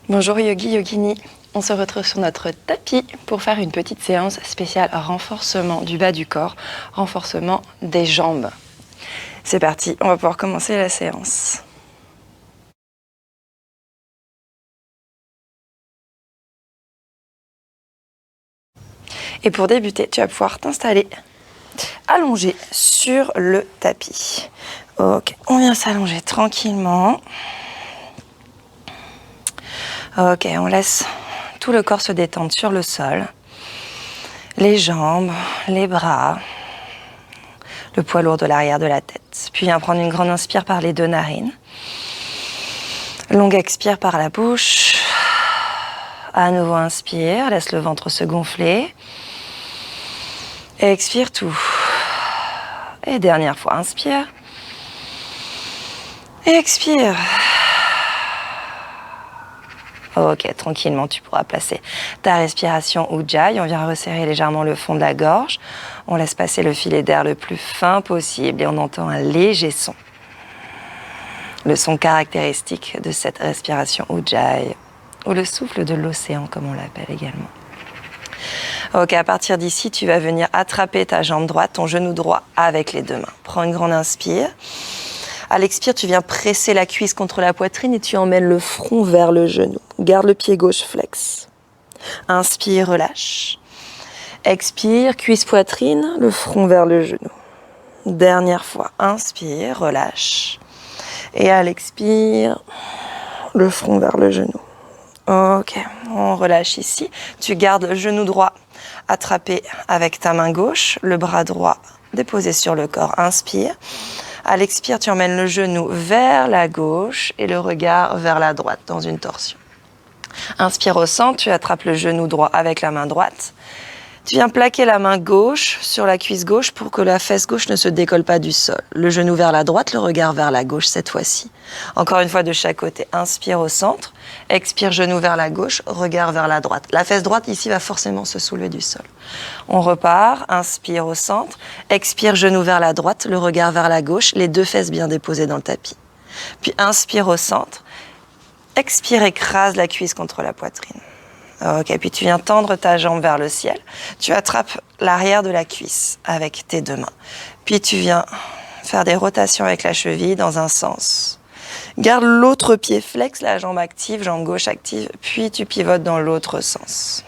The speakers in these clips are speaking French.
Bonjour Yogi, Yogini. On se retrouve sur notre tapis pour faire une petite séance spéciale renforcement du bas du corps, renforcement des jambes. C'est parti, on va pouvoir commencer la séance. Et pour débuter, tu vas pouvoir t'installer allongé sur le tapis. Ok, on vient s'allonger tranquillement. Ok, on laisse tout le corps se détendre sur le sol. Les jambes, les bras, le poids lourd de l'arrière de la tête. Puis viens prendre une grande inspire par les deux narines. Longue expire par la bouche. À nouveau inspire, laisse le ventre se gonfler. Expire tout. Et dernière fois, inspire. Expire. Ok, tranquillement, tu pourras placer ta respiration Ujjayi. On vient resserrer légèrement le fond de la gorge. On laisse passer le filet d'air le plus fin possible et on entend un léger son. Le son caractéristique de cette respiration Ujjayi, ou le souffle de l'océan, comme on l'appelle également. Ok, à partir d'ici, tu vas venir attraper ta jambe droite, ton genou droit, avec les deux mains. Prends une grande inspire. À l'expire, tu viens presser la cuisse contre la poitrine et tu emmènes le front vers le genou. Garde le pied gauche flex. Inspire, relâche. Expire, cuisse, poitrine, le front vers le genou. Dernière fois, inspire, relâche. Et à l'expire, le front vers le genou. Ok, on relâche ici. Tu gardes le genou droit attrapé avec ta main gauche, le bras droit déposé sur le corps. Inspire. À l'expire, tu emmènes le genou vers la gauche et le regard vers la droite dans une torsion. Inspire au centre, tu attrapes le genou droit avec la main droite. Tu viens plaquer la main gauche sur la cuisse gauche pour que la fesse gauche ne se décolle pas du sol. Le genou vers la droite, le regard vers la gauche cette fois-ci. Encore une fois de chaque côté. Inspire au centre, expire genou vers la gauche, regard vers la droite. La fesse droite ici va forcément se soulever du sol. On repart, inspire au centre, expire genou vers la droite, le regard vers la gauche, les deux fesses bien déposées dans le tapis. Puis inspire au centre, expire, écrase la cuisse contre la poitrine. Ok, puis tu viens tendre ta jambe vers le ciel. Tu attrapes l'arrière de la cuisse avec tes deux mains. Puis tu viens faire des rotations avec la cheville dans un sens. Garde l'autre pied flex, la jambe active, jambe gauche active. Puis tu pivotes dans l'autre sens.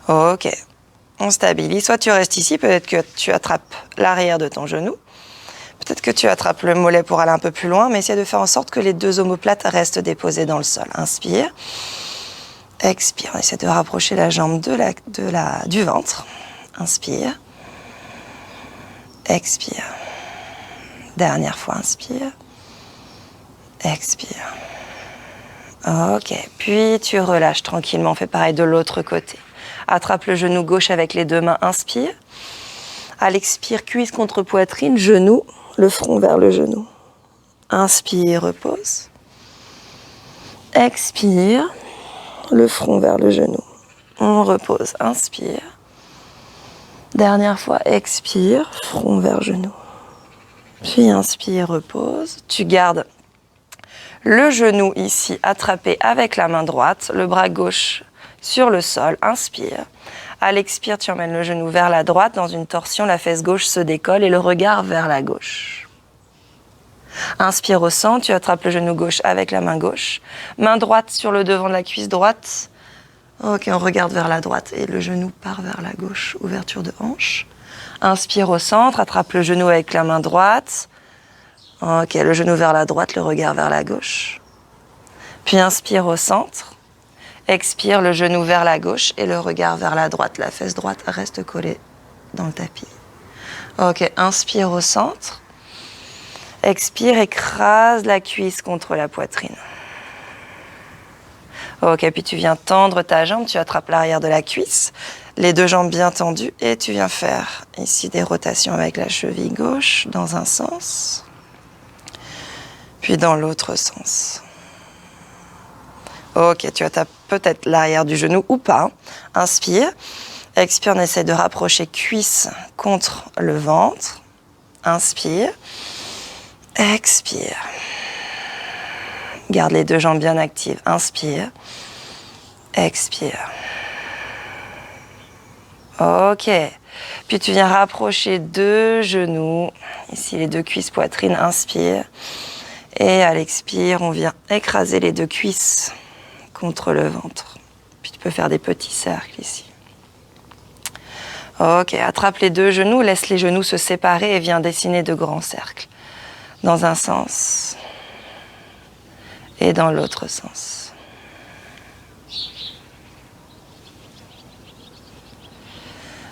Ok, on stabilise. Soit tu restes ici, peut-être que tu attrapes l'arrière de ton genou. Peut-être que tu attrapes le mollet pour aller un peu plus loin, mais essaie de faire en sorte que les deux omoplates restent déposées dans le sol. Inspire. Expire. On essaie de rapprocher la jambe du ventre. Inspire. Expire. Dernière fois, inspire. Expire. Ok. Puis tu relâches tranquillement. Fais pareil de l'autre côté. Attrape le genou gauche avec les deux mains. Inspire. À l'expire, cuisse contre poitrine, genou. Le front vers le genou. Inspire, repose. Expire, le front vers le genou. On repose, inspire. Dernière fois, expire, front vers genou. Puis inspire, repose. Tu gardes le genou ici attrapé avec la main droite, le bras gauche sur le sol. Inspire. À l'expire, tu emmènes le genou vers la droite dans une torsion, la fesse gauche se décolle et le regard vers la gauche. Inspire au centre, tu attrapes le genou gauche avec la main gauche. Main droite sur le devant de la cuisse droite. Ok, on regarde vers la droite et le genou part vers la gauche, ouverture de hanche. Inspire au centre, attrape le genou avec la main droite. Ok, le genou vers la droite, le regard vers la gauche. Puis inspire au centre. Expire, le genou vers la gauche et le regard vers la droite. La fesse droite reste collée dans le tapis. Ok, inspire au centre. Expire, écrase la cuisse contre la poitrine. Ok, puis tu viens tendre ta jambe, tu attrapes l'arrière de la cuisse, les deux jambes bien tendues et tu viens faire ici des rotations avec la cheville gauche dans un sens, puis dans l'autre sens. Ok, tu attrapes peut-être l'arrière du genou ou pas. Inspire. Expire, on essaie de rapprocher cuisse contre le ventre. Inspire. Expire. Garde les deux jambes bien actives. Inspire. Expire. Ok. Puis tu viens rapprocher deux genoux. Ici, les deux cuisses, poitrine. Inspire. Et à l'expire, on vient écraser les deux cuisses contre le ventre. Puis tu peux faire des petits cercles ici. Ok, attrape les deux genoux, laisse les genoux se séparer et viens dessiner de grands cercles. Dans un sens et dans l'autre sens.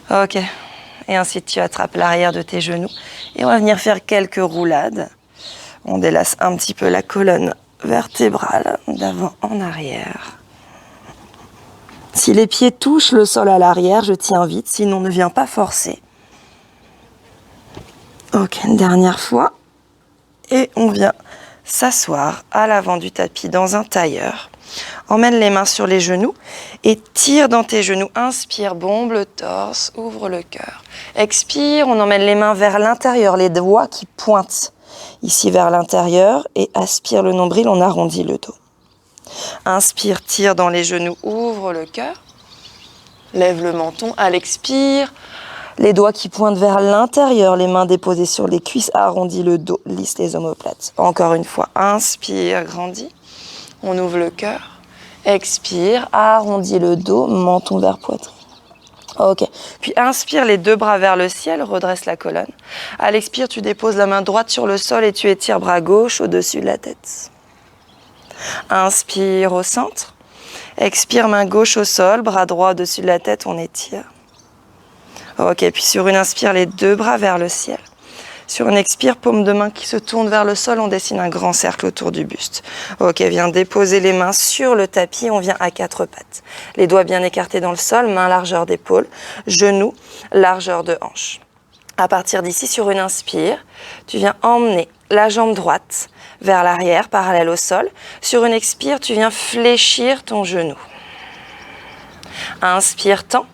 Ok, et ensuite tu attrapes l'arrière de tes genoux et on va venir faire quelques roulades. On délace un petit peu la colonne vertébrale d'avant en arrière. Si les pieds touchent le sol à l'arrière, je t'y invite, sinon ne viens pas forcer. Ok, une dernière fois. Et on vient s'asseoir à l'avant du tapis dans un tailleur. Emmène les mains sur les genoux et tire dans tes genoux. Inspire, bombe le torse, ouvre le cœur. Expire, on emmène les mains vers l'intérieur, les doigts qui pointent ici vers l'intérieur et aspire le nombril, on arrondit le dos. Inspire, tire dans les genoux, ouvre le cœur. Lève le menton, à l'expire. Les doigts qui pointent vers l'intérieur, les mains déposées sur les cuisses, arrondis le dos, lisse les omoplates. Encore une fois, inspire, grandis. On ouvre le cœur. Expire, arrondis le dos, menton vers poitrine. Ok. Puis inspire, les deux bras vers le ciel, redresse la colonne. À l'expire, tu déposes la main droite sur le sol et tu étires bras gauche au-dessus de la tête. Inspire au centre. Expire, main gauche au sol, bras droit au-dessus de la tête, on étire. Ok, puis sur une inspire, les deux bras vers le ciel. Sur une expire, paume de main qui se tourne vers le sol, on dessine un grand cercle autour du buste. Ok, viens déposer les mains sur le tapis, on vient à quatre pattes. Les doigts bien écartés dans le sol, main largeur d'épaule, genoux, largeur de hanche. À partir d'ici, sur une inspire, tu viens emmener la jambe droite vers l'arrière, parallèle au sol. Sur une expire, tu viens fléchir ton genou. Inspire, tends.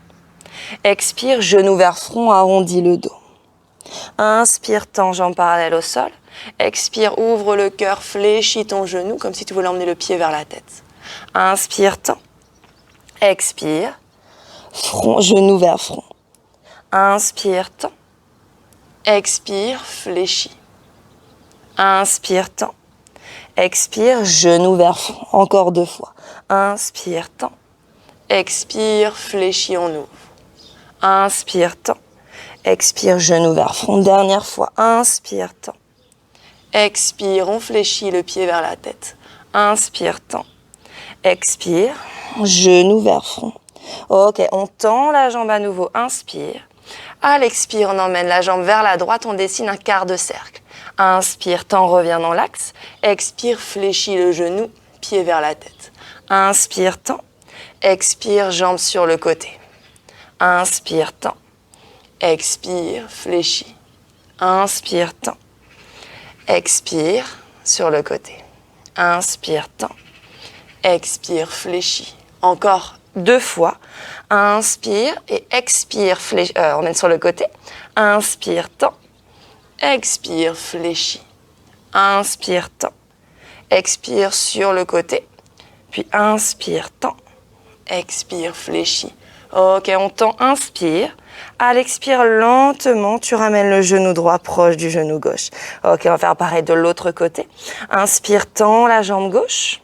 Expire, genou vers front, arrondis le dos. Inspire, tends, jambes parallèles au sol. Expire, ouvre le cœur, fléchis ton genou comme si tu voulais emmener le pied vers la tête. Inspire, tends. Expire, front, genou vers front. Inspire, tends. Expire, fléchis. Inspire, tends. Expire, genou vers front. Encore deux fois. Inspire, tends. Expire, fléchis, on ouvre. Inspire, tends. Expire, genou vers front. Dernière fois. Inspire, tends. Expire, on fléchit le pied vers la tête. Inspire, tends. Expire, genou vers front. Ok, on tend la jambe à nouveau. Inspire. À l'expire, on emmène la jambe vers la droite. On dessine un quart de cercle. Inspire, tends, reviens dans l'axe. Expire, fléchis le genou, pied vers la tête. Inspire, tends. Expire, jambe sur le côté. Inspire, tends. Expire, fléchis. Inspire, tends. Expire, sur le côté. Inspire, tends. Expire, fléchis. Encore deux fois. Inspire et expire, fléchis. On emmène sur le côté. Inspire, tends. Expire, fléchis. Inspire, tends. Expire sur le côté. Puis inspire, tends. Expire, fléchis. Ok, on tend, inspire. À l'expire, lentement, tu ramènes le genou droit proche du genou gauche. Ok, on va faire pareil de l'autre côté. Inspire, tends la jambe gauche.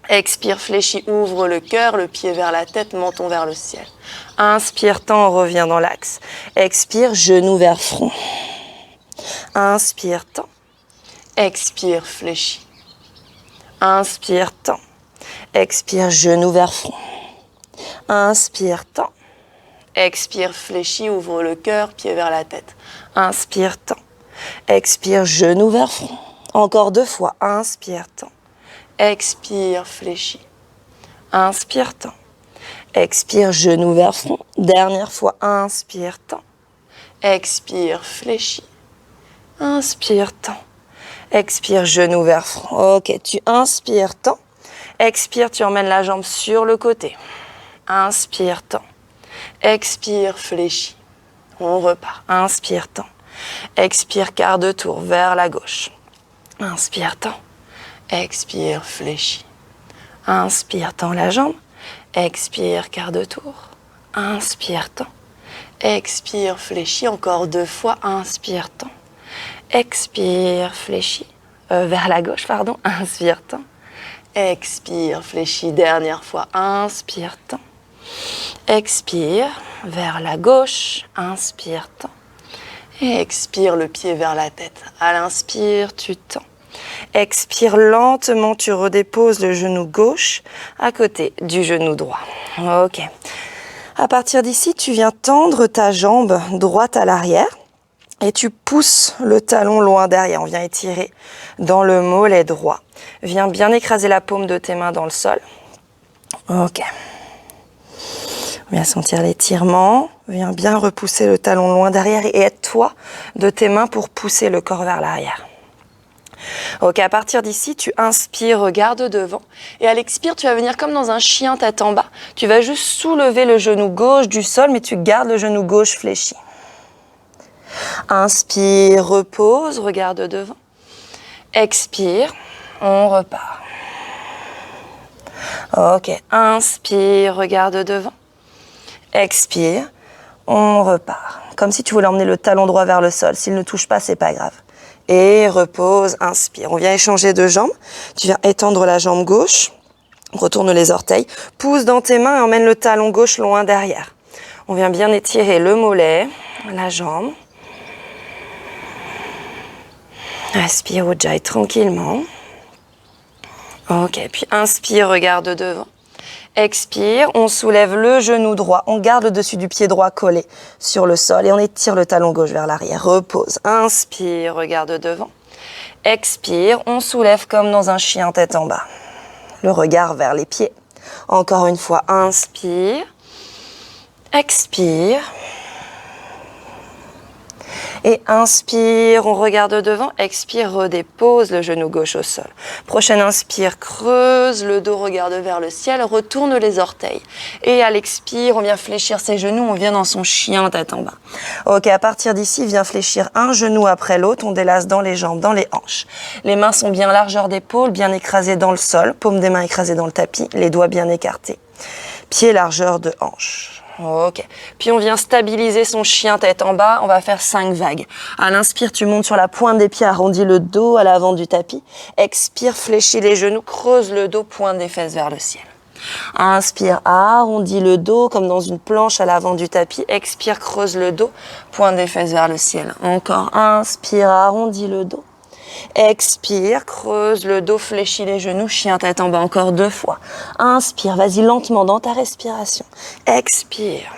Expire, fléchis, ouvre le cœur, le pied vers la tête, menton vers le ciel. Inspire, tends, on revient dans l'axe. Expire, genou vers front. Inspire, tends. Expire, fléchis. Inspire, tends. Expire, genou vers front. Inspire, tends. Expire, fléchis, ouvre le cœur, pied vers la tête. Inspire, tends. Expire, genou vers front. Encore deux fois. Inspire, tends. Expire, fléchis. Inspire, tends. Expire, genou vers front. Dernière fois. Inspire, tends. Expire, fléchis. Inspire, tends. Expire, genou vers front. Ok, tu inspires, tends. Expire, tu emmènes la jambe sur le côté. Inspire, tends. Expire, fléchis. On repart. Inspire, tends. Expire, quart de tour vers la gauche. Inspire, tends. Expire, fléchis. Inspire, tends la jambe. Expire, quart de tour. Inspire, tends. Expire, fléchis. Encore 2 fois. Inspire, tends. Expire, fléchis. Vers la gauche, pardon. Inspire, tends. Expire, fléchis. Dernière fois. Inspire, tends. Expire, vers la gauche. Inspire, tends. Et expire le pied vers la tête. À l'inspire, tu tends. Expire lentement, tu redéposes le genou gauche à côté du genou droit. Ok. À partir d'ici, tu viens tendre ta jambe droite à l'arrière et tu pousses le talon loin derrière. On vient étirer dans le mollet droit. Viens bien écraser la paume de tes mains dans le sol. Ok. Viens sentir l'étirement. Viens bien repousser le talon loin derrière et aide-toi de tes mains pour pousser le corps vers l'arrière. Ok, à partir d'ici, tu inspires, regarde devant. Et à l'expire, tu vas venir comme dans un chien tête en bas. Tu vas juste soulever le genou gauche du sol, mais tu gardes le genou gauche fléchi. Inspire, repose, regarde devant. Expire, on repart. Ok, inspire, regarde devant. Expire, on repart. Comme si tu voulais emmener le talon droit vers le sol. S'il ne touche pas, c'est pas grave. Et repose, inspire. On vient échanger de jambes. Tu viens étendre la jambe gauche. Retourne les orteils. Pousse dans tes mains et emmène le talon gauche loin derrière. On vient bien étirer le mollet, la jambe. Respire Ujjayi tranquillement. Ok, puis inspire, regarde devant. Expire, on soulève le genou droit, on garde le dessus du pied droit collé sur le sol et on étire le talon gauche vers l'arrière. Repose, inspire, regarde devant. Expire, on soulève comme dans un chien tête en bas. Le regard vers les pieds. Encore une fois, inspire. Expire. Et inspire, on regarde devant. Expire, redépose le genou gauche au sol. Prochaine inspire, creuse le dos, regarde vers le ciel, retourne les orteils. Et à l'expire, on vient fléchir ses genoux, on vient dans son chien tête en bas. Ok, à partir d'ici, viens fléchir un genou après l'autre, on délace dans les jambes, dans les hanches. Les mains sont bien largeur d'épaule, bien écrasées dans le sol, paume des mains écrasées dans le tapis, les doigts bien écartés. Pieds largeur de hanche. Ok. Puis on vient stabiliser son chien tête en bas. On va faire 5 vagues. À l'inspire, tu montes sur la pointe des pieds, arrondis le dos à l'avant du tapis. Expire, fléchis les genoux, creuse le dos, pointe des fesses vers le ciel. Inspire, arrondis le dos comme dans une planche à l'avant du tapis. Expire, creuse le dos, pointe des fesses vers le ciel. Encore. Inspire, arrondis le dos. Expire, creuse le dos, fléchis les genoux, chien tête en bas, encore 2 fois. Inspire, vas-y lentement dans ta respiration. Expire.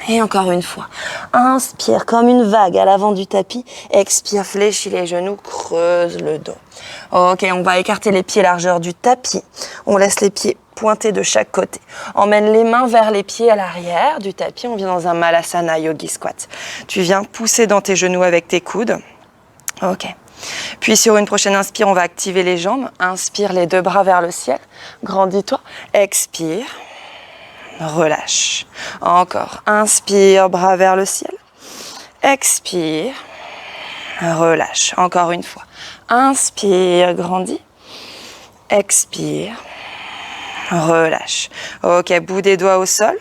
Et encore une fois. Inspire comme une vague à l'avant du tapis. Expire, fléchis les genoux, creuse le dos. Ok, on va écarter les pieds largeur du tapis. On laisse les pieds pointés de chaque côté. Emmène les mains vers les pieds à l'arrière du tapis. On vient dans un Malasana Yogi Squat. Tu viens pousser dans tes genoux avec tes coudes. Ok. Puis sur une prochaine inspire, on va activer les jambes. Inspire les 2 bras vers le ciel. Grandis-toi. Expire. Relâche. Encore. Inspire, bras vers le ciel. Expire. Relâche. Encore une fois. Inspire, grandis. Expire. Relâche. Ok, bout des doigts au sol.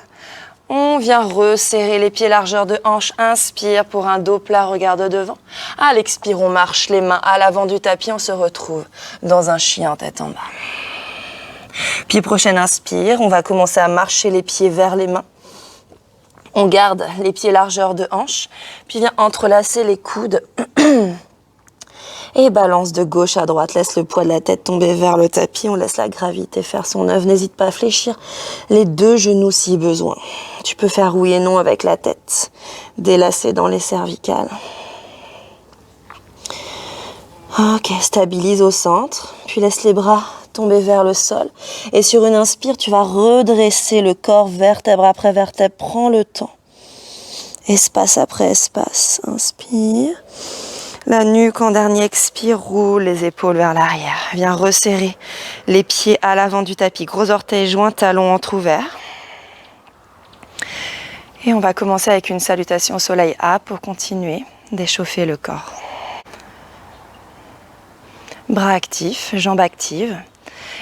On vient resserrer les pieds largeur de hanche. Inspire pour un dos plat, regarde devant. À l'expire, on marche les mains à l'avant du tapis. On se retrouve dans un chien tête en bas. Puis prochaine inspire, on va commencer à marcher les pieds vers les mains. On garde les pieds largeur de hanche. Puis viens entrelacer les coudes. Et balance de gauche à droite, laisse le poids de la tête tomber vers le tapis, on laisse la gravité faire son œuvre. N'hésite pas à fléchir les 2 genoux si besoin. Tu peux faire oui et non avec la tête, délacer dans les cervicales. Ok, stabilise au centre, puis laisse les bras tomber vers le sol. Et sur une inspire, tu vas redresser le corps vertèbre après vertèbre. Prends le temps. Espace après espace. Inspire. La nuque en dernier expire, roule les épaules vers l'arrière. Viens resserrer les pieds à l'avant du tapis. Gros orteils joints, talons entrouverts. Et on va commencer avec une salutation au soleil A pour continuer d'échauffer le corps. Bras actifs, jambes actives.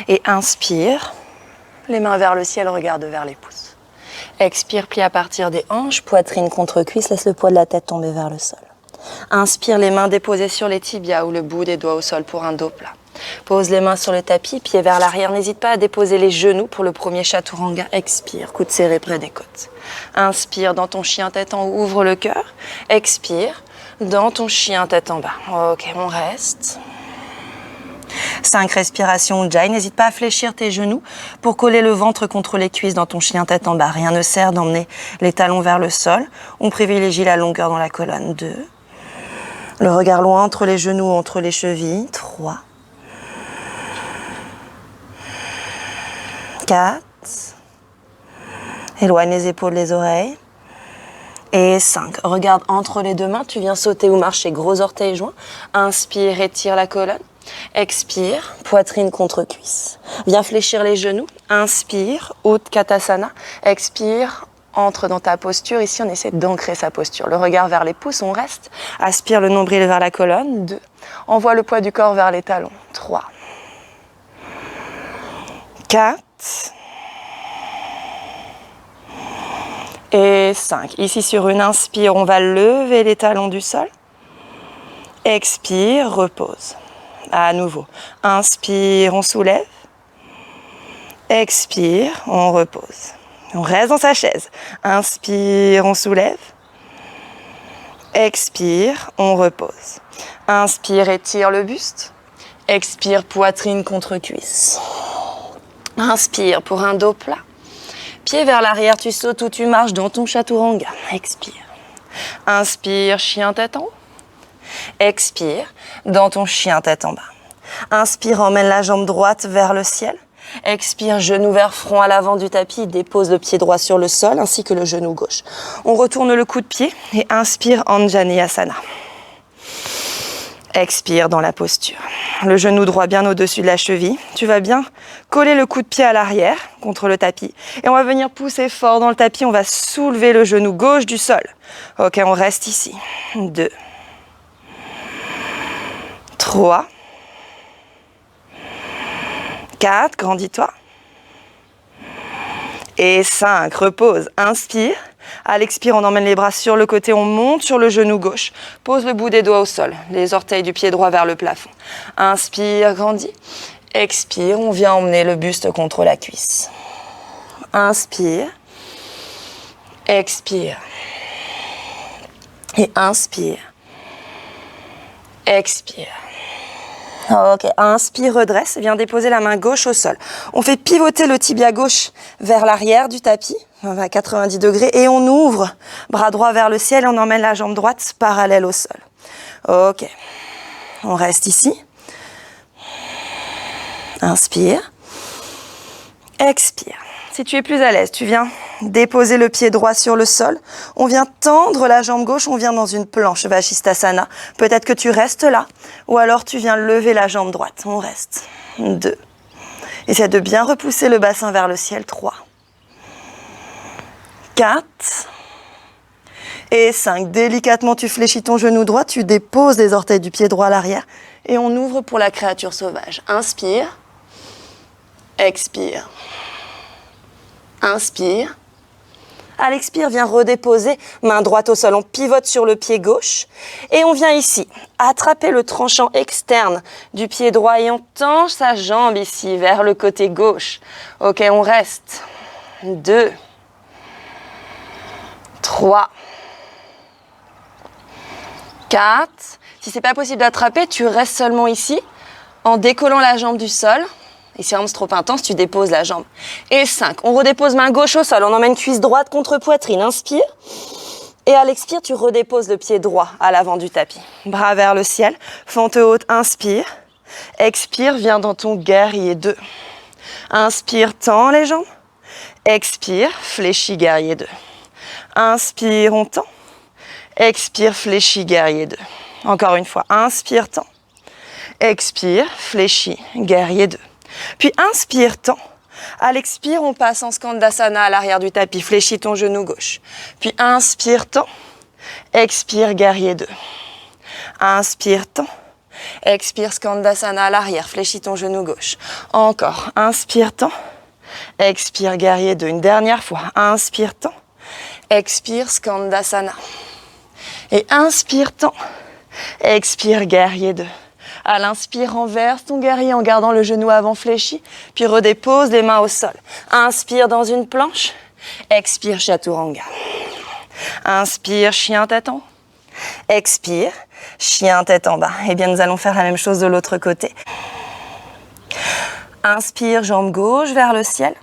Et inspire, les mains vers le ciel, regarde vers les pouces. Expire, plie à partir des hanches, poitrine contre cuisse, laisse le poids de la tête tomber vers le sol. Inspire, les mains déposées sur les tibias ou le bout des doigts au sol pour un dos plat. Pose les mains sur le tapis, pieds vers l'arrière. N'hésite pas à déposer les genoux pour le premier chaturanga. Expire, coudes serrés près des côtes. Inspire, dans ton chien tête en haut, ouvre le cœur. Expire, dans ton chien tête en bas. Ok, on reste. 5 respirations Ujjayi. N'hésite pas à fléchir tes genoux pour coller le ventre contre les cuisses dans ton chien tête en bas. Rien ne sert d'emmener les talons vers le sol. On privilégie la longueur dans la colonne. 2. Le regard loin entre les genoux, entre les chevilles. 3. 4. Éloigne les épaules des oreilles. Et 5. Regarde entre les deux mains. Tu viens sauter ou marcher, gros orteils joints. Inspire, étire la colonne. Expire, poitrine contre cuisse. Viens fléchir les genoux. Inspire, Utkatasana. Expire, entre dans ta posture. Ici, on essaie d'ancrer sa posture. Le regard vers les pouces, on reste. Aspire le nombril vers la colonne. 2. Envoie le poids du corps vers les talons. 3. 4. Et 5. Ici, sur une inspire, on va lever les talons du sol. Expire, repose. À nouveau. Inspire, on soulève. Expire, on repose. On reste dans sa chaise. Inspire, on soulève. Expire, on repose. Inspire, étire le buste. Expire, poitrine contre cuisse. Inspire pour un dos plat. Pied vers l'arrière, tu sautes ou tu marches dans ton chaturanga. Expire. Inspire, chien tête en haut. Expire, dans ton chien tête en bas. Inspire, emmène la jambe droite vers le ciel. Expire, genou vers front à l'avant du tapis. Dépose le pied droit sur le sol ainsi que le genou gauche. On retourne le coup de pied et inspire, Anjaneyasana. Expire dans la posture. Le genou droit bien au-dessus de la cheville. Tu vas bien coller le coup de pied à l'arrière contre le tapis. Et on va venir pousser fort dans le tapis. On va soulever le genou gauche du sol. Ok, on reste ici. 2. 3. 4. Grandis-toi. Et 5. Repose. Inspire. À l'expire, on emmène les bras sur le côté, on monte sur le genou gauche. Pose le bout des doigts au sol, les orteils du pied droit vers le plafond. Inspire, grandis. Expire, on vient emmener le buste contre la cuisse. Inspire. Expire. Et inspire. Expire. Ok, inspire, redresse, viens déposer la main gauche au sol. On fait pivoter le tibia gauche vers l'arrière du tapis, à 90 degrés, et on ouvre, bras droit vers le ciel, on emmène la jambe droite parallèle au sol. Ok, on reste ici. Inspire. Expire. Si tu es plus à l'aise, tu viens déposer le pied droit sur le sol. On vient tendre la jambe gauche, on vient dans une planche Vashisthasana. Peut-être que tu restes là, ou alors tu viens lever la jambe droite. On reste. 2. Essaie de bien repousser le bassin vers le ciel. 3. 4. Et 5. Délicatement, tu fléchis ton genou droit, tu déposes les orteils du pied droit à l'arrière et on ouvre pour la créature sauvage. Inspire. Expire. Inspire. À l'expire, viens redéposer, main droite au sol. On pivote sur le pied gauche et on vient ici attraper le tranchant externe du pied droit et on tend sa jambe ici vers le côté gauche. Ok, on reste. 2. 3. 4. Si c'est pas possible d'attraper, tu restes seulement ici en décollant la jambe du sol. Et si vraiment c'est trop intense, tu déposes la jambe. Et 5. On redépose main gauche au sol. On emmène cuisse droite contre poitrine. Inspire. Et à l'expire, tu redéposes le pied droit à l'avant du tapis. Bras vers le ciel. Fente haute. Inspire. Expire. Viens dans ton guerrier 2. Inspire. Tends les jambes. Expire. Fléchis guerrier 2. Inspire. On tend. Expire. Fléchis guerrier 2. Encore une fois. Inspire. Tends. Expire. Fléchis guerrier 2. Puis inspire, tends. À l'expire, on passe en Skandasana à l'arrière du tapis. Fléchis ton genou gauche. Puis inspire, tends. Expire, guerrier 2. Inspire, tends. Expire, Skandasana à l'arrière, fléchis ton genou gauche. Encore, inspire, tends. Expire, guerrier 2, une dernière fois. Inspire, tends. Expire, Skandasana. Et inspire, tends. Expire, guerrier 2. À l'inspire, renverse ton guerrier en gardant le genou avant fléchi, puis redépose les mains au sol. Inspire dans une planche. Expire, Chaturanga. Inspire, chien tête en haut. Expire, chien tête en bas. Eh bien, nous allons faire la même chose de l'autre côté. Inspire, jambe gauche vers le ciel.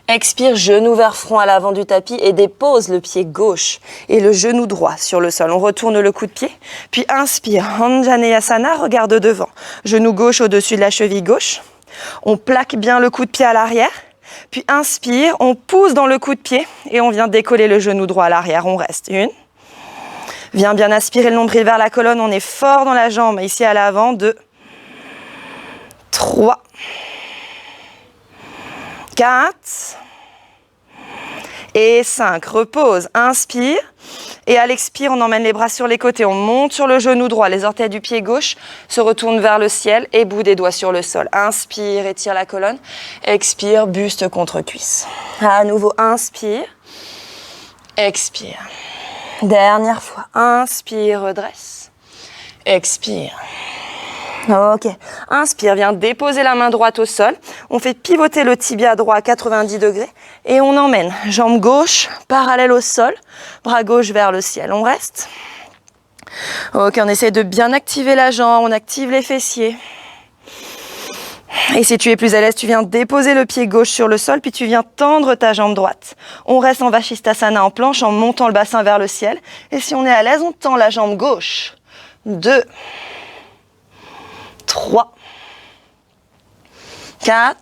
Expire, genou vers front à l'avant du tapis et dépose le pied gauche et le genou droit sur le sol. On retourne le coup de pied, puis inspire, Anjaneyasana, regarde devant. Genou gauche au-dessus de la cheville gauche. On plaque bien le coup de pied à l'arrière, puis inspire, on pousse dans le coup de pied et on vient décoller le genou droit à l'arrière. On reste. 1. Viens bien aspirer le nombril vers la colonne, on est fort dans la jambe, ici à l'avant. 2, 3, 4 et 5. Repose, inspire. Et à l'expire, on emmène les bras sur les côtés. On monte sur le genou droit. Les orteils du pied gauche se retournent vers le ciel et bout des doigts sur le sol. Inspire, étire la colonne. Expire, buste contre cuisse. À nouveau, inspire. Expire. Dernière fois. Inspire, redresse. Expire. Ok. Inspire, viens déposer la main droite au sol. On fait pivoter le tibia droit à 90 degrés et on emmène jambe gauche parallèle au sol, bras gauche vers le ciel. On reste. Ok, on essaie de bien activer la jambe, on active les fessiers. Et si tu es plus à l'aise, tu viens déposer le pied gauche sur le sol, puis tu viens tendre ta jambe droite. On reste en Vashisthasana en planche en montant le bassin vers le ciel. Et si on est à l'aise, on tend la jambe gauche. 2, 3, 4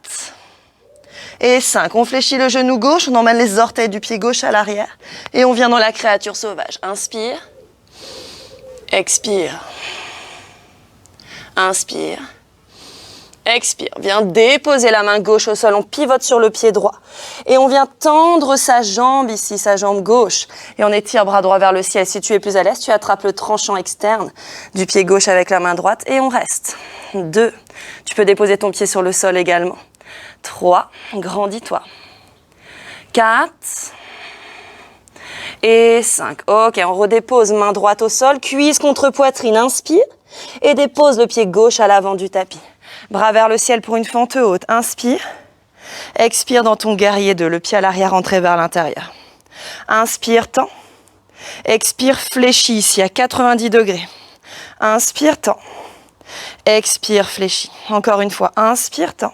et 5. On fléchit le genou gauche, on emmène les orteils du pied gauche à l'arrière et on vient dans la créature sauvage. Inspire, expire, inspire, expire. Viens déposer la main gauche au sol, on pivote sur le pied droit et on vient tendre sa jambe ici, sa jambe gauche et on étire bras droit vers le ciel. Si tu es plus à l'aise, tu attrapes le tranchant externe du pied gauche avec la main droite et on reste. 2, tu peux déposer ton pied sur le sol également. 3, grandis-toi. 4 et 5. Ok, on redépose main droite au sol, cuisse contre poitrine, inspire et dépose le pied gauche à l'avant du tapis. Bras vers le ciel pour une fente haute, inspire. Expire dans ton guerrier 2, le pied à l'arrière entré vers l'intérieur. Inspire, tends. Expire, fléchis ici à 90 degrés. Inspire, tends. Expire, fléchis. Encore une fois, inspire, tends.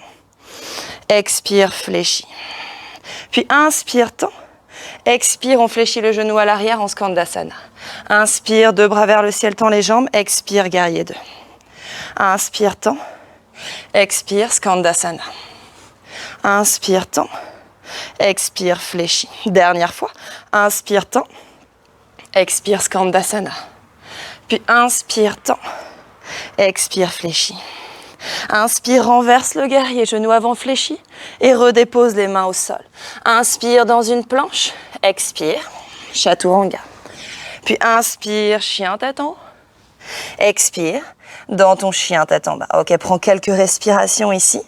Expire, fléchis. Puis inspire, tends. Expire, on fléchit le genou à l'arrière en Skandasana. Inspire, 2 bras vers le ciel, tends les jambes. Expire, guerrier 2. Inspire, tends. Expire, Skandasana. Inspire, tends. Expire, fléchis. Dernière fois. Inspire, tends. Expire, Skandasana. Puis inspire, tends. Expire, fléchis. Inspire, renverse le guerrier, genou avant fléchi et redépose les mains au sol. Inspire dans une planche, expire, Chaturanga. Puis inspire, chien tête en haut. Expire, dans ton chien tête en bas. Ok, prends quelques respirations ici.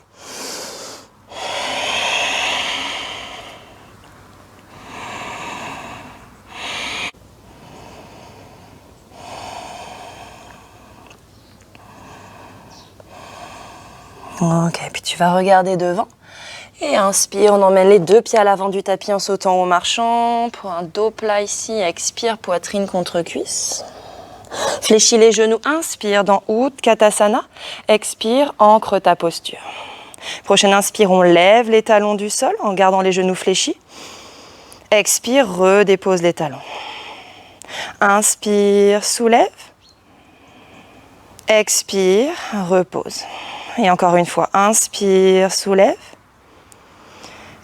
Ok, puis tu vas regarder devant. Et inspire, on emmène les 2 pieds à l'avant du tapis en sautant ou marchant. Pour un dos plat ici, expire, poitrine contre cuisse. Fléchis les genoux, inspire dans Utkatasana. Expire, ancre ta posture. Prochaine inspire, on lève les talons du sol en gardant les genoux fléchis. Expire, redépose les talons. Inspire, soulève. Expire, repose. Et encore une fois, inspire, soulève.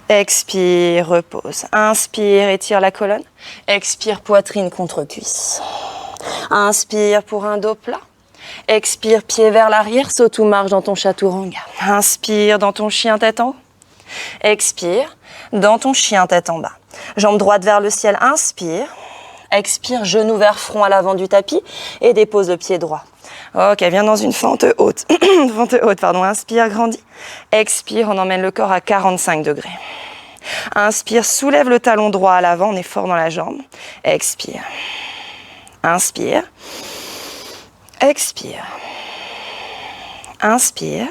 Expire, repose. Inspire, étire la colonne. Expire, poitrine contre cuisse. Inspire pour un dos plat. Expire, pied vers l'arrière, saute ou marche dans ton Chaturanga. Inspire dans ton chien tête en haut. Expire dans ton chien tête en bas. Jambe droite vers le ciel, inspire. Expire, genou vers front à l'avant du tapis et dépose le pied droit. Ok, viens dans une fente haute. Fente haute, pardon. Inspire, grandis. Expire, on emmène le corps à 45 degrés. Inspire, soulève le talon droit à l'avant, on est fort dans la jambe. Expire. Inspire. Expire. Inspire.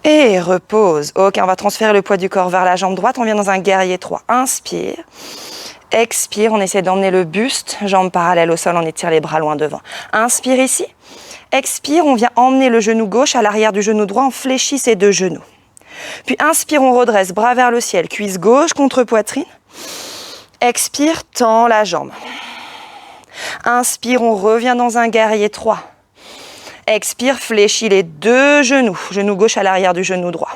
Et repose. Ok, on va transférer le poids du corps vers la jambe droite. On vient dans un guerrier 3. Inspire. Expire, on essaie d'emmener le buste, jambes parallèles au sol, on étire les bras loin devant. Inspire ici. Expire, on vient emmener le genou gauche à l'arrière du genou droit, on fléchit ses deux genoux. Puis inspire, on redresse, bras vers le ciel, cuisse gauche contre poitrine. Expire, tends la jambe. Inspire, on revient dans un guerrier 3. Expire, fléchis les deux genoux, genou gauche à l'arrière du genou droit.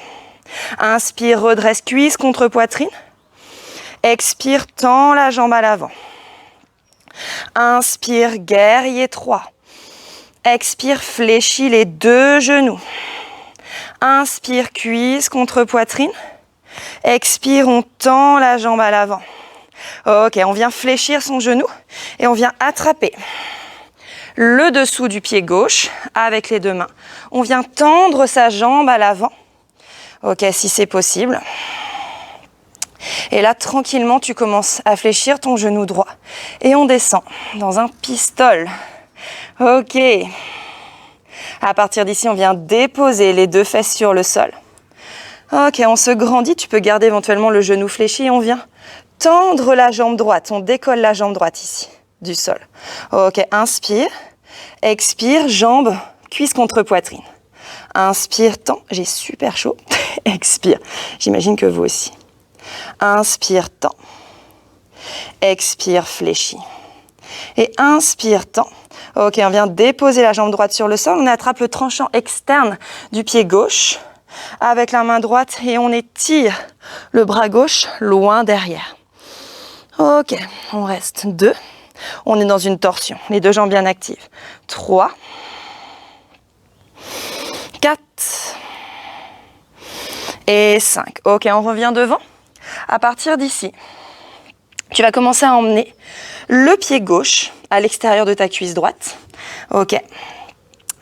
Inspire, redresse, cuisse contre poitrine. Expire, tends la jambe à l'avant. Inspire, guerrier 3. Expire, fléchis les deux genoux. Inspire, cuisse contre poitrine. Expire, on tend la jambe à l'avant. Ok, on vient fléchir son genou et on vient attraper le dessous du pied gauche avec les deux mains. On vient tendre sa jambe à l'avant. Ok, si c'est possible. Et là, tranquillement, tu commences à fléchir ton genou droit. Et on descend dans un pistol. Ok. À partir d'ici, on vient déposer les deux fesses sur le sol. Ok, on se grandit. Tu peux garder éventuellement le genou fléchi et on vient tendre la jambe droite. On décolle la jambe droite ici, du sol. Ok, inspire. Expire, jambe, cuisse contre poitrine. Inspire, tends. J'ai super chaud. Expire. J'imagine que vous aussi. Inspire, tends. Expire, fléchis. Et inspire, tends. Ok, on vient déposer la jambe droite sur le sol. On attrape le tranchant externe du pied gauche avec la main droite et on étire le bras gauche loin derrière. Ok, on reste 2. On est dans une torsion. Les deux jambes bien actives. 3. 4. Et 5. Ok, on revient devant. À partir d'ici, tu vas commencer à emmener le pied gauche à l'extérieur de ta cuisse droite. Ok.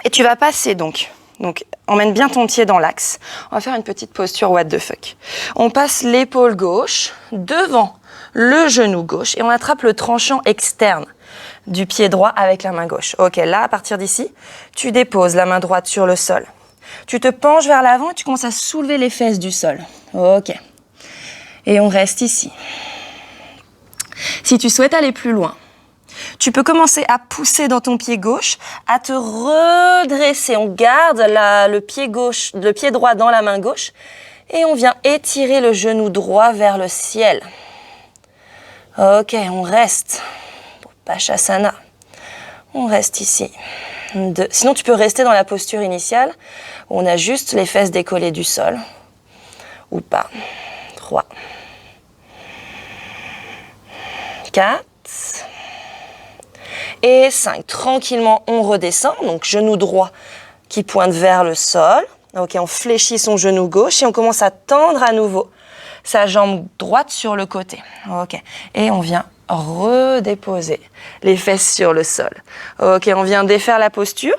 Et tu vas passer donc emmène bien ton pied dans l'axe. On va faire une petite posture what the fuck. On passe l'épaule gauche devant le genou gauche et on attrape le tranchant externe du pied droit avec la main gauche. Ok, là, à partir d'ici, tu déposes la main droite sur le sol. Tu te penches vers l'avant et tu commences à soulever les fesses du sol. Ok. Et on reste ici. Si tu souhaites aller plus loin, tu peux commencer à pousser dans ton pied gauche, à te redresser. On garde le pied droit dans la main gauche et on vient étirer le genou droit vers le ciel. Ok, on reste. Pachasana. On reste ici. 2. Sinon, tu peux rester dans la posture initiale où on a juste les fesses décollées du sol. Ou pas. 3. 4. Et 5. Tranquillement, on redescend. Donc, genou droit qui pointe vers le sol. Ok, on fléchit son genou gauche et on commence à tendre à nouveau sa jambe droite sur le côté. Ok, et on vient redéposer les fesses sur le sol. Ok, on vient défaire la posture.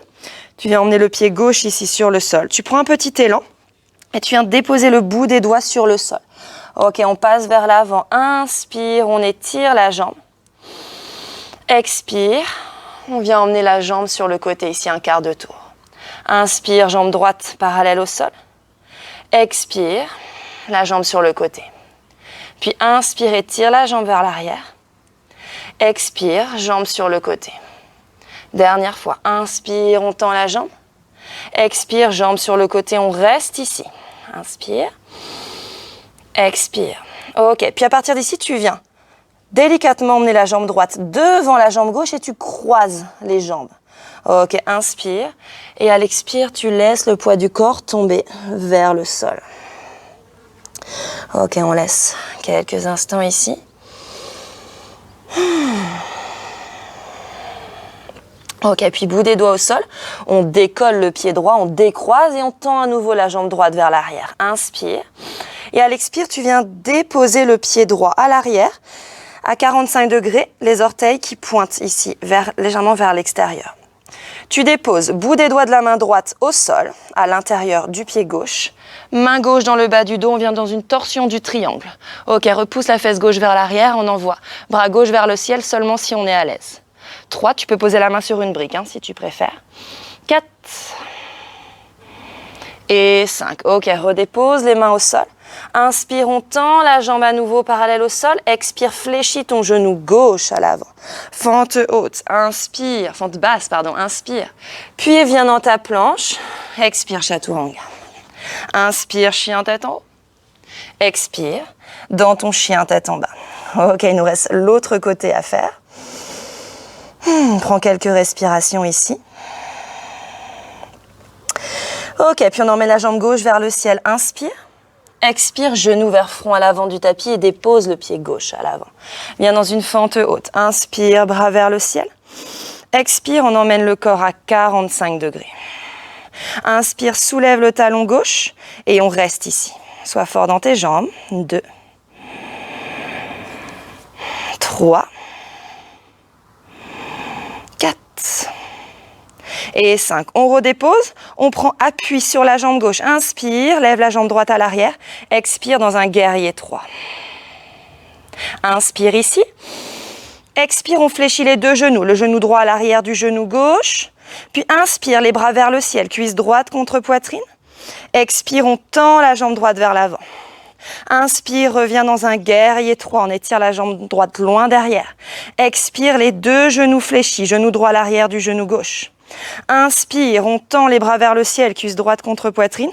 Tu viens emmener le pied gauche ici sur le sol. Tu prends un petit élan et tu viens déposer le bout des doigts sur le sol. Ok, on passe vers l'avant. Inspire, on étire la jambe. Expire, on vient emmener la jambe sur le côté ici, un quart de tour. Inspire, jambe droite parallèle au sol. Expire, la jambe sur le côté. Puis inspire et tire la jambe vers l'arrière. Expire, jambe sur le côté. Dernière fois, inspire, on tend la jambe. Expire, jambe sur le côté, on reste ici. Inspire. Expire. Ok, puis à partir d'ici, tu viens délicatement emmener la jambe droite devant la jambe gauche et tu croises les jambes. Ok, inspire. Et à l'expire, tu laisses le poids du corps tomber vers le sol. Ok, on laisse quelques instants ici. Ok, puis bout des doigts au sol, on décolle le pied droit, on décroise et on tend à nouveau la jambe droite vers l'arrière. Inspire. Et à l'expire, tu viens déposer le pied droit à l'arrière, à 45 degrés, les orteils qui pointent ici, légèrement vers l'extérieur. Tu déposes bout des doigts de la main droite au sol, à l'intérieur du pied gauche. Main gauche dans le bas du dos, on vient dans une torsion du triangle. Ok, repousse la fesse gauche vers l'arrière, on envoie. Bras gauche vers le ciel seulement si on est à l'aise. 3, tu peux poser la main sur une brique si tu préfères. 4 et 5. Ok, redépose les mains au sol. Inspire, on tend la jambe à nouveau parallèle au sol. Expire, fléchis ton genou gauche à l'avant. Fente haute, inspire. Fente basse, pardon, inspire. Puis viens dans ta planche. Expire, chaturanga. Inspire, chien tête en haut. Expire, dans ton chien tête en bas. Ok, il nous reste l'autre côté à faire. Prends quelques respirations ici. Ok, puis on emmène la jambe gauche vers le ciel. Inspire. Expire, genou vers front à l'avant du tapis et dépose le pied gauche à l'avant. Viens dans une fente haute. Inspire, bras vers le ciel. Expire, on emmène le corps à 45 degrés. Inspire, soulève le talon gauche et on reste ici. Sois fort dans tes jambes. 2, 3, 4 et 5. On redépose, on prend appui sur la jambe gauche. Inspire, lève la jambe droite à l'arrière. Expire dans un guerrier 3. Inspire ici. Expire, on fléchit les deux genoux. Le genou droit à l'arrière du genou gauche. Puis inspire, les bras vers le ciel. Cuisse droite contre poitrine. Expire, on tend la jambe droite vers l'avant. Inspire, reviens dans un guerrier 3. On étire la jambe droite loin derrière. Expire, les deux genoux fléchis. Genou droit à l'arrière du genou gauche. Inspire, on tend les bras vers le ciel, cuisse droite contre poitrine.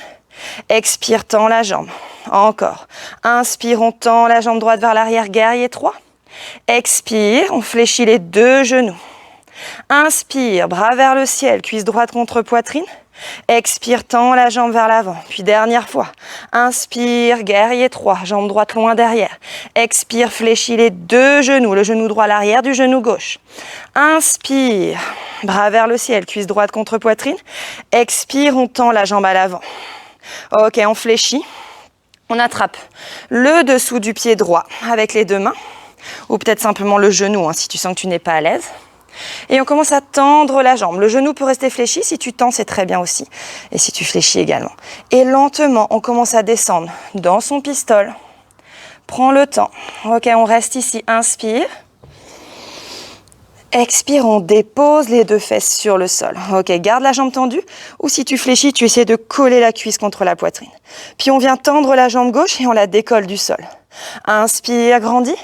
Expire, tend la jambe. Encore. Inspire, on tend la jambe droite vers l'arrière, guerrier 3. Expire, on fléchit les deux genoux. Inspire, bras vers le ciel, cuisse droite contre poitrine. Expire, tend la jambe vers l'avant. Puis dernière fois. Inspire, guerrier 3, jambe droite loin derrière. Expire, fléchis les deux genoux, le genou droit à l'arrière du genou gauche. Inspire, bras vers le ciel, cuisse droite contre poitrine. Expire, on tend la jambe à l'avant. Ok, on fléchit. On attrape le dessous du pied droit avec les deux mains. Ou peut-être simplement le genou si tu sens que tu n'es pas à l'aise. Et on commence à tendre la jambe. Le genou peut rester fléchi. Si tu tends, c'est très bien aussi. Et si tu fléchis également. Et lentement, on commence à descendre dans son pistol. Prends le temps. Ok, on reste ici. Inspire. Expire, on dépose les deux fesses sur le sol. Ok, garde la jambe tendue. Ou si tu fléchis, tu essaies de coller la cuisse contre la poitrine. Puis on vient tendre la jambe gauche et on la décolle du sol. Inspire, grandis.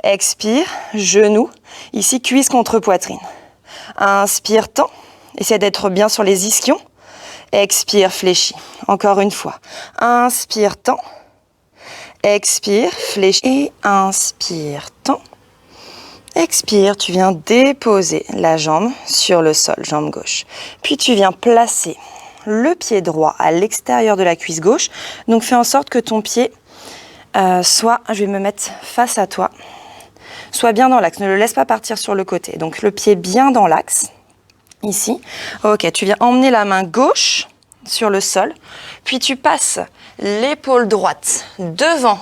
Expire, genou, ici cuisse contre poitrine. Inspire, tend, essaie d'être bien sur les ischions. Expire, fléchis. Encore une fois. Inspire, tend. Expire, fléchis. Et inspire, tend. Expire, tu viens déposer la jambe sur le sol, jambe gauche. Puis tu viens placer le pied droit à l'extérieur de la cuisse gauche. Donc fais en sorte que ton pied soit, je vais me mettre face à toi, soit bien dans l'axe, ne le laisse pas partir sur le côté. Donc le pied bien dans l'axe, ici. Ok, tu viens emmener la main gauche sur le sol, puis tu passes l'épaule droite devant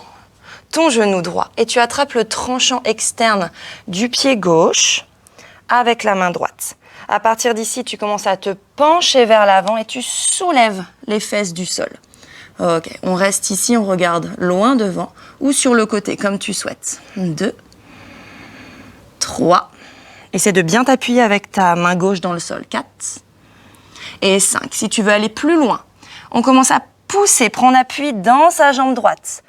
ton genou droit et tu attrapes le tranchant externe du pied gauche avec la main droite. À partir d'ici, tu commences à te pencher vers l'avant et tu soulèves les fesses du sol. Ok, on reste ici, on regarde loin devant ou sur le côté, comme tu souhaites. 2, 3. Essaie de bien t'appuyer avec ta main gauche dans le sol. 4 et 5. Si tu veux aller plus loin, on commence à pousser, prendre appui dans sa jambe droite.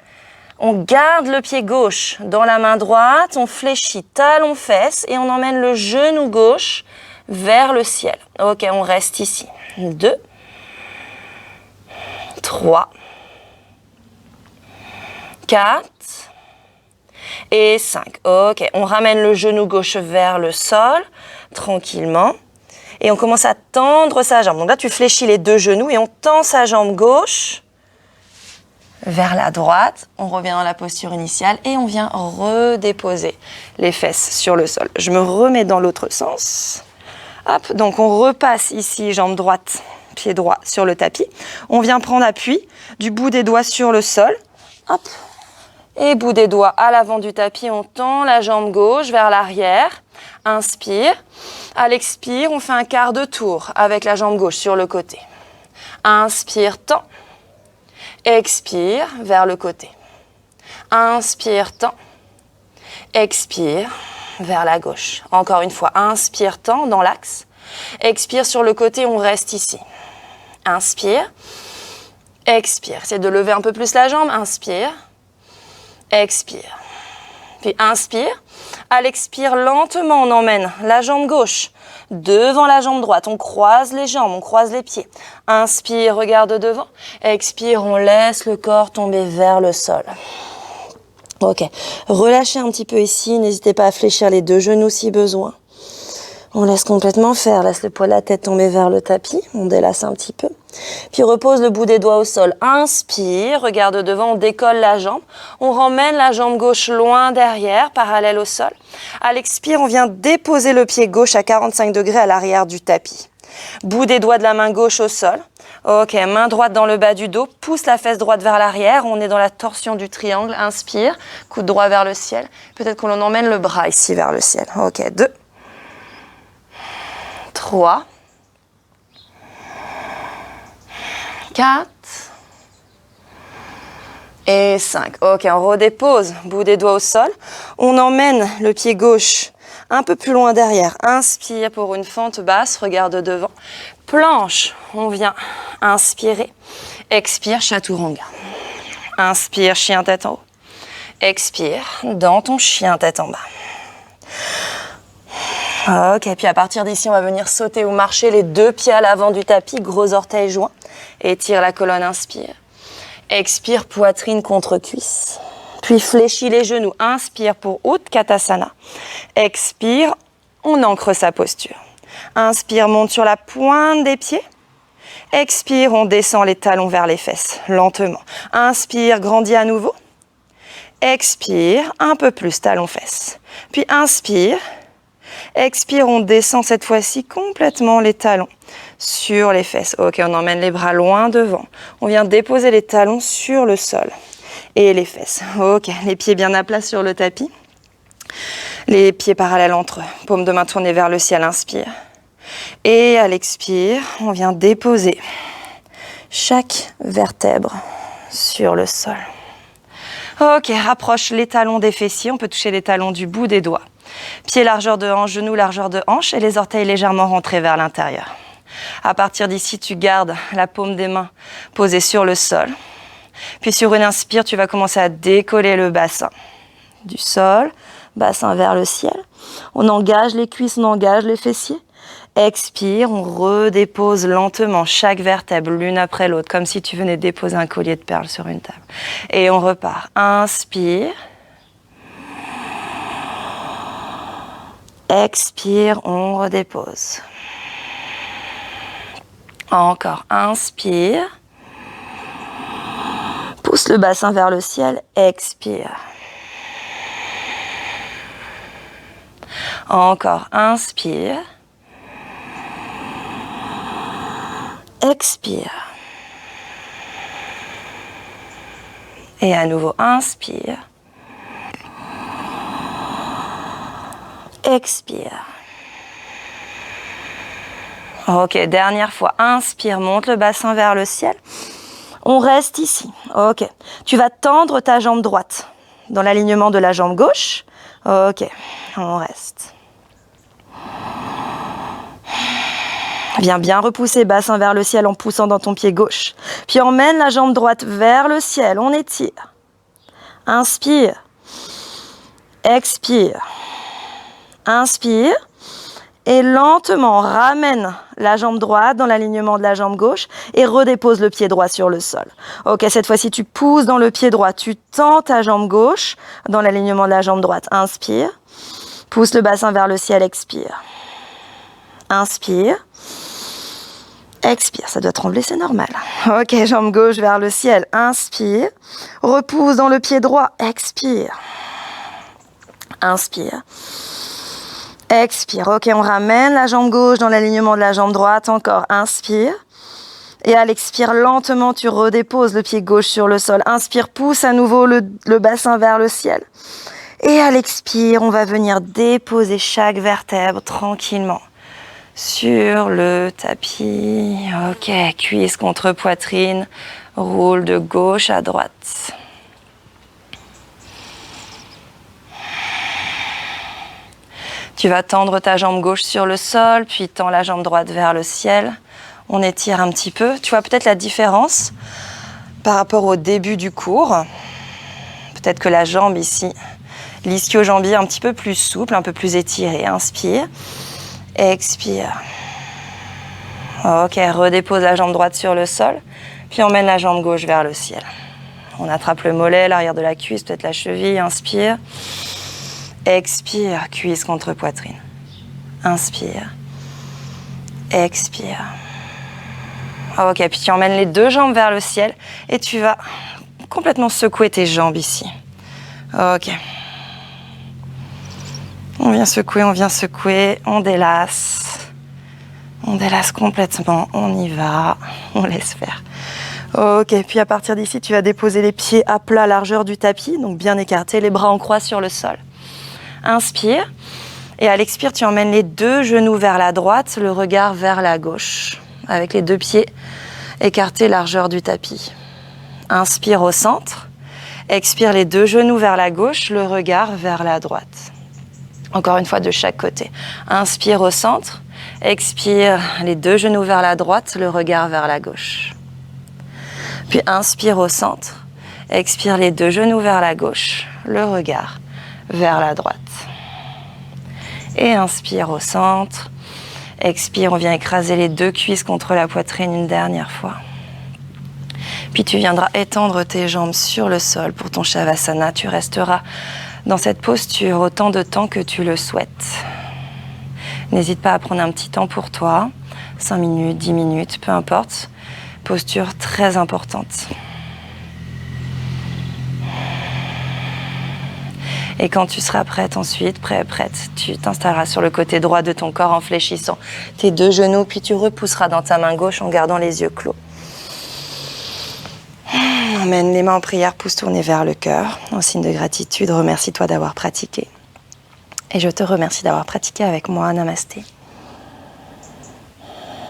On garde le pied gauche dans la main droite, on fléchit talon-fesse et on emmène le genou gauche vers le ciel. Ok, on reste ici. 2, 3, 4 et 5. Ok, on ramène le genou gauche vers le sol, tranquillement. Et on commence à tendre sa jambe. Donc là, tu fléchis les deux genoux et on tend sa jambe gauche vers la droite. On revient dans la posture initiale et on vient redéposer les fesses sur le sol. Je me remets dans l'autre sens. Hop, donc on repasse ici, jambe droite, pied droit sur le tapis. On vient prendre appui du bout des doigts sur le sol. Hop. Et bout des doigts à l'avant du tapis, on tend la jambe gauche vers l'arrière. Inspire. À l'expire, on fait un quart de tour avec la jambe gauche sur le côté. Inspire, tend. Expire vers le côté. Inspire, tend. Expire vers la gauche. Encore une fois, inspire, tend dans l'axe. Expire sur le côté, on reste ici. Inspire. Expire. Essayez de lever un peu plus la jambe. Inspire. Expire. Puis inspire. À l'expire, lentement, on emmène la jambe gauche devant la jambe droite. On croise les jambes, on croise les pieds. Inspire, regarde devant. Expire, on laisse le corps tomber vers le sol. Ok. Relâchez un petit peu ici. N'hésitez pas à fléchir les deux genoux si besoin. On laisse complètement faire. Laisse le poids de la tête tomber vers le tapis. On délace un petit peu. Puis repose le bout des doigts au sol. Inspire, regarde devant, on décolle la jambe. On ramène la jambe gauche loin derrière, parallèle au sol. À l'expire, on vient déposer le pied gauche à 45 degrés à l'arrière du tapis. Bout des doigts de la main gauche au sol. Ok, main droite dans le bas du dos. Pousse la fesse droite vers l'arrière. On est dans la torsion du triangle. Inspire, coude droit vers le ciel. Peut-être qu'on emmène le bras ici vers le ciel. Ok, 2, 3, 4 et 5. Ok, on redépose, bout des doigts au sol. On emmène le pied gauche un peu plus loin derrière. Inspire pour une fente basse, regarde devant. Planche, on vient inspirer. Expire, chaturanga. Inspire, chien tête en haut. Expire, dans ton chien tête en bas. Ok, puis à partir d'ici, on va venir sauter ou marcher les deux pieds à l'avant du tapis, gros orteils joints. Étire la colonne, inspire. Expire, poitrine contre cuisse. Puis fléchis les genoux. Inspire pour Utkatasana. Expire, on ancre sa posture. Inspire, monte sur la pointe des pieds. Expire, on descend les talons vers les fesses, lentement. Inspire, grandis à nouveau. Expire, un peu plus, talons-fesses. Puis inspire. Expire, on descend cette fois-ci complètement les talons sur les fesses. Ok, on emmène les bras loin devant. On vient déposer les talons sur le sol et les fesses. Ok, les pieds bien à plat sur le tapis. Les pieds parallèles entre eux. Paume de main tournée vers le ciel, inspire. Et à l'expire, on vient déposer chaque vertèbre sur le sol. Ok, rapproche les talons des fessiers. On peut toucher les talons du bout des doigts. Pieds largeur de hanche, genoux largeur de hanche et les orteils légèrement rentrés vers l'intérieur. À partir d'ici, tu gardes la paume des mains posée sur le sol. Puis sur une inspire, tu vas commencer à décoller le bassin du sol, bassin vers le ciel. On engage les cuisses, on engage les fessiers. Expire, on redépose lentement chaque vertèbre l'une après l'autre, comme si tu venais déposer un collier de perles sur une table. Et on repart. Inspire. Expire, on redépose. Encore, inspire. Pousse le bassin vers le ciel, expire. Encore, inspire. Expire. Et à nouveau, inspire. Expire. Ok, dernière fois. Inspire, monte le bassin vers le ciel. On reste ici. Ok. Tu vas tendre ta jambe droite dans l'alignement de la jambe gauche. Ok, on reste. Viens bien repousser bassin vers le ciel en poussant dans ton pied gauche. Puis emmène la jambe droite vers le ciel. On étire. Inspire. Expire. Inspire. Et lentement, ramène la jambe droite dans l'alignement de la jambe gauche et redépose le pied droit sur le sol. Ok, cette fois-ci, tu pousses dans le pied droit. Tu tends ta jambe gauche dans l'alignement de la jambe droite. Inspire. Pousse le bassin vers le ciel. Expire. Inspire. Expire. Ça doit trembler, c'est normal. Ok, jambe gauche vers le ciel. Inspire. Repousse dans le pied droit. Expire. Inspire. Expire. Ok, on ramène la jambe gauche dans l'alignement de la jambe droite. Encore. Inspire. Et à l'expire, lentement, tu redéposes le pied gauche sur le sol. Inspire, pousse à nouveau le bassin vers le ciel. Et à l'expire, on va venir déposer chaque vertèbre tranquillement sur le tapis. Ok, cuisse contre poitrine. Roule de gauche à droite. Tu vas tendre ta jambe gauche sur le sol, puis tends la jambe droite vers le ciel. On étire un petit peu. Tu vois peut-être la différence par rapport au début du cours. Peut-être que la jambe ici, l'ischio-jambier un petit peu plus souple, un peu plus étiré. Inspire. Expire. Ok, redépose la jambe droite sur le sol, puis emmène la jambe gauche vers le ciel. On attrape le mollet, l'arrière de la cuisse, peut-être la cheville. Inspire. Expire, cuisse contre poitrine. Inspire. Expire. Ok, puis tu emmènes les deux jambes vers le ciel et tu vas complètement secouer tes jambes ici. Ok. On vient secouer, on délace. On délace complètement, on y va, on laisse faire. Ok, puis à partir d'ici, tu vas déposer les pieds à plat, largeur du tapis, donc bien écartés, les bras en croix sur le sol. Inspire, et à l'expire, tu emmènes les deux genoux vers la droite, le regard vers la gauche, avec les deux pieds écartés, largeur du tapis. Inspire au centre, expire les deux genoux vers la gauche, le regard vers la droite. Encore une fois de chaque côté. Inspire au centre, expire les deux genoux vers la droite, le regard vers la gauche. Puis inspire au centre, expire les deux genoux vers la gauche, le regard vers la droite. Et inspire au centre, expire, on vient écraser les deux cuisses contre la poitrine une dernière fois. Puis tu viendras étendre tes jambes sur le sol pour ton Shavasana. Tu resteras dans cette posture autant de temps que tu le souhaites. N'hésite pas à prendre un petit temps pour toi, 5 minutes, 10 minutes, peu importe. Posture très importante. Et quand tu seras prête ensuite, prête, tu t'installeras sur le côté droit de ton corps en fléchissant tes deux genoux, puis tu repousseras dans ta main gauche en gardant les yeux clos. Emmène les mains en prière, pouce tourné vers le cœur. En signe de gratitude, remercie-toi d'avoir pratiqué. Et je te remercie d'avoir pratiqué avec moi. Namasté.